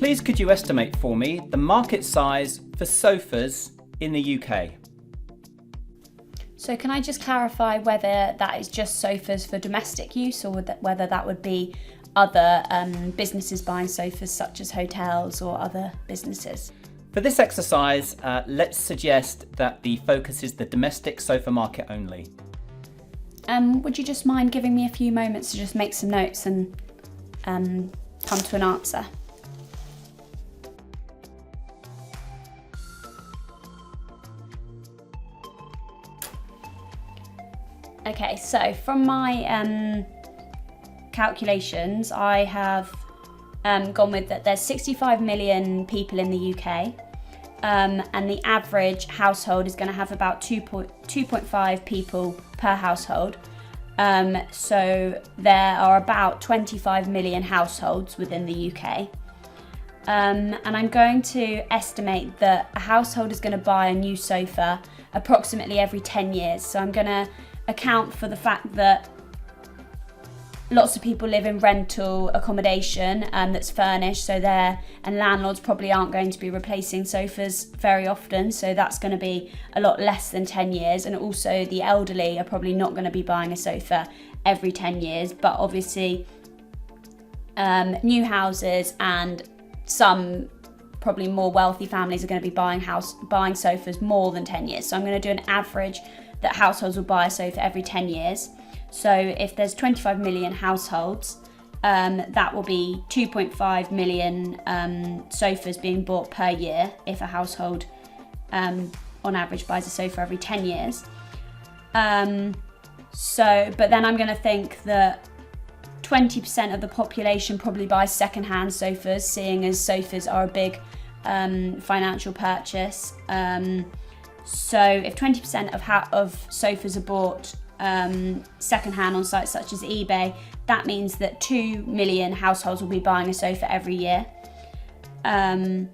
Please could you estimate for me the market size for sofas in the UK? So can I just clarify whether that is just sofas for domestic use or whether that would be other businesses buying sofas such as hotels or other businesses? For this exercise, let's suggest that the focus is the domestic sofa market only. Would you just mind giving me a few moments to just make some notes and come to an answer? Okay, so from my calculations, I have gone with that there's 65 million people in the UK, and the average household is going to have about 2.5 people per household. So there are about 25 million households within the UK. And I'm going to estimate that a household is going to buy a new sofa approximately every 10 years. So I'm going to account for the fact that lots of people live in rental accommodation that's furnished, so and landlords probably aren't going to be replacing sofas very often, so that's going to be a lot less than 10 years. And also the elderly are probably not going to be buying a sofa every 10 years, but obviously new houses and some probably more wealthy families are going to be buying sofas more than 10 years. So I'm going to do an average that households will buy a sofa every 10 years. So if there's 25 million households, that will be 2.5 million sofas being bought per year if a household on average buys a sofa every 10 years. But then I'm going to think that 20% of the population probably buys second-hand sofas, seeing as sofas are a big financial purchase. So if 20% of sofas are bought second-hand on sites such as eBay, that means that 2 million households will be buying a sofa every year. And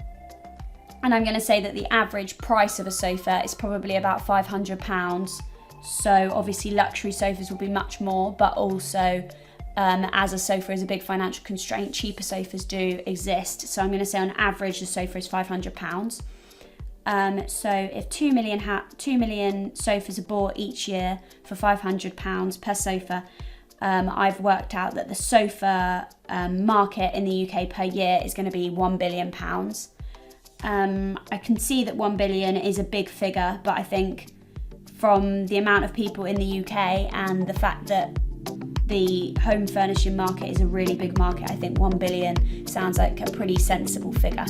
I'm going to say that the average price of a sofa is probably about £500. So obviously luxury sofas will be much more, but also as a sofa is a big financial constraint, cheaper sofas do exist. So I'm going to say on average the sofa is £500. So if 2 million sofas are bought each year for £500 per sofa, I've worked out that the sofa market in the UK per year is going to be £1 billion. I can see that 1 billion is a big figure, but I think from the amount of people in the UK and the fact that the home furnishing market is a really big market, I think 1 billion sounds like a pretty sensible figure.